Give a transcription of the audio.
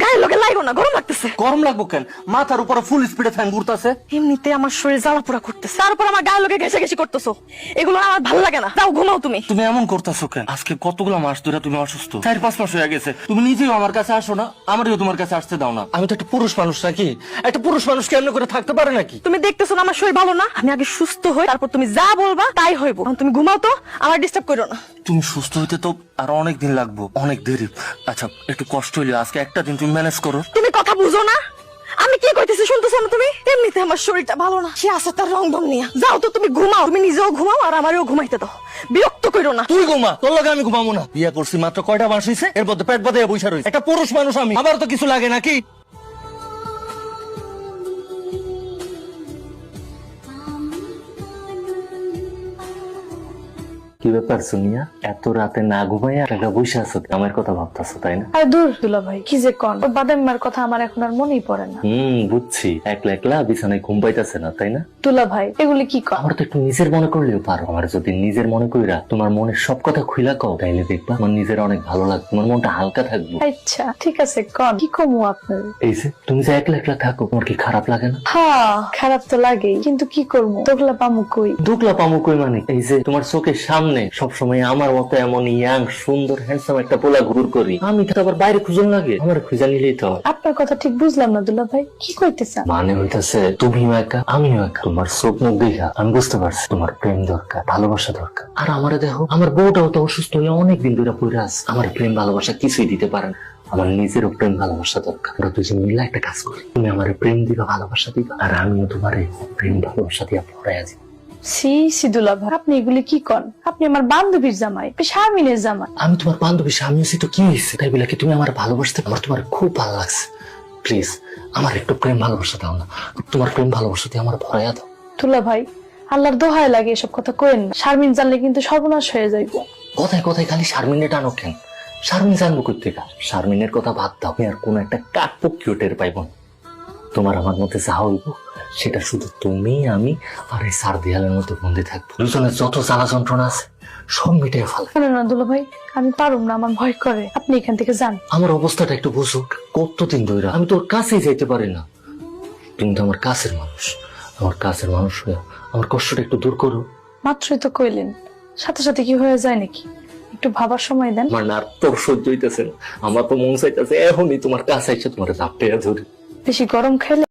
গায়ের লোকে লাগো না, গরম লাগতেছে। গরম লাগবো কেন? মাথার উপরে ফুল স্পিডে ফ্যান ঘুরতেছে। এমনিতে আমার শরীর জ্বালা পোড়া করতেছে, তারপর আমার গায়ের লোকে ঘেঁষাঘেঁষি করতেছো। এগুলো আমার ভালো লাগে না। যাও ঘুমাও তুমি। তুমি এমন করতেছো কেন? আজকে কতগুলো মাস ধরে তুমি অসুস্থ, 4-5 মাস হয়ে গেছে। তুমি নিজেও আমার কাছে আসো না, আমারও তোমার কাছে আসতে দাও না। আমি তো একটা পুরুষ মানুষ নাকি? একটা পুরুষ মানুষ কেমন করে থাকতে পারে নাকি? তুমি দেখতেছো না আমার শরীর ভালো না? আমি আগে সুস্থ হই, তারপর তুমি যা বলবা তাই হইব। এখন তুমি ঘুমাও তো, আমার ডিস্টার্ব করো না। তুমি সুস্থ হইতে তো আর অনেক দিন লাগবো, অনেক দেরি। আচ্ছা একটু কষ্ট হইলে আজকে একটা দিন তুমি ম্যানেজ করো। তুমি কথা বুঝো না? আমি কি কইতেছি শুনতেছো না তুমি? এমনিতে আমার শরীরটা ভালো না, সে আছে তার রংধং নিয়ে। যাও তো তুমি ঘুমাও, তুমি নিজেও ঘুমাও আর আমারও ঘুমাইতে দাও। বিরক্ত করো না। তুই ঘুমা, তোর লগে আমি ঘুমাবো না। বিয়ে করছি মাত্র কয়টা মাস হইছে, এর মধ্যে পেট বাঁধে বইসা রইছে। একটা পুরুষ মানুষ আমি, আমার তো কিছু লাগে নাকি? কি ব্যাপার সোনিয়া, এত রাতে না ঘুমাইয়া একটা বসে আছো, আমার কথা ভাবতেছো তাই না? আর দূর দুলা ভাই, কি যে কন, বাদাম মার কথা আমার এখন আর মনেই পড়ে না। বুঝছি, একলা একলা বিছানায় ঘুম পাইতেছে না তাই না? দুলা ভাই এগুলি কি কন? আমার তো একটু নিজের মনে করলেও পারো। আমার যদি নিজের মনে কইরা তোমার মনের সব কথা খুইলা কও, তাইলে দেখবা আমার নিজের অনেক ভালো লাগবে, তোমার মনটা হালকা থাকবে। আচ্ছা ঠিক আছে, কন কি কমু আপনার? এই যে তুমি যে একলা একলা থাকো, তোমার কি খারাপ লাগে না? হ্যাঁ খারাপ তো লাগেই, কিন্তু কি করবো, দোগলা পামু কই? দুকলা পামু কই মানে? এই যে তোমার চোখের সামনে সবসময় আমার মতো এমন ইয়াং সুন্দর হ্যান্ডসাম একটা পোলা ঘুর করি, আমি তো আবার বাইরে খুঁজন লাগে, আমার খুঁজা নিলেই তো হয়। আপনার কথা ঠিক বুঝলাম না দুলা ভাই, কি কইতেছেন? মানে হইতাছে তুমিও একা আমিও একা। তোমার চোখ মুখ দেখা আমি বুঝতে পারছি তোমার প্রেম দরকার, ভালোবাসা দরকার। আর আমারে দেখো, আমার বউটাও তো অসুস্থ হয়ে অনেকদিন ধরে পড়ে আছে। আমার প্রেম ভালোবাসা কিছুই দিতে পারে না। আমার নিজেরও প্রেম ভালোবাসা দরকার। আমরা দুজন মিলে একটা কাজ করি, তুমি আমার প্রেম দিবা, ভালোবাসা দিবা, আর আমিও তোমার প্রেম ভালোবাসা দিয়া পড়াই আছি। সি সি দুলা ভাই, আপনি এগুলি কি কন? আপনি আমার বান্ধবীর জামাই, শারমিনের জামাই। আমি তোমার বান্ধবী, স্বামী আছি তো কি হয়েছে? তাই বলে কি তুমি আমার ভালোবাসতে? আমার তোমার খুব ভালো লাগছে। প্লিজ আমার একটু প্রেম ভালোবাসা দাও না, তোমার প্রেম ভালোবাসা দিয়ে আমার ভরাইয়া দাও। দুলা ভাই আল্লাহর দোহাই লাগে এসব কথা কইেন না, শারমিন জানলে কিন্তু সর্বনাশ হয়ে যাইব। কথায় কথায় খালি শারমিনে টানো কেন? শারমিন জানবো কই থেকে? শারমিনের কথা ভাত দাও, আমি আর কোন একটা কাকপক্ষীও টের পাইব না। তোমার আমার মধ্যে যা হইব সেটা শুধু তুমি, আমি আর এই সার দেয়ালের মধ্যে বন্দি থাকবো। দুজনের যত জ্বালা যন্ত্রণা আছে সব মিটিয়ে ফেলে। না না দুলা ভাই, আমি পারুম না, আমার ভয় করে, আপনি এখান থেকে যান। আমার অবস্থাটা একটু বুঝো, কতদিন ধরে আমি তোর কাছেই যাইতে পারি না। তুমি তো আমার কাছের মানুষ, আমার কাছের মানুষ হয়ে আমার কষ্টটা একটু দূর করো। মাত্রই তো কইলেন, সাথে সাথে কি হয়ে যায় নাকি? একটু ভাবার সময় দেন। আমার না আর তোর সহ্য হইতেছে না, আমার তো মন চাইতেছে এখনই তোমার কাছে এসে তোমার ঝাপটে ধরি। বেশি গরম খাইলে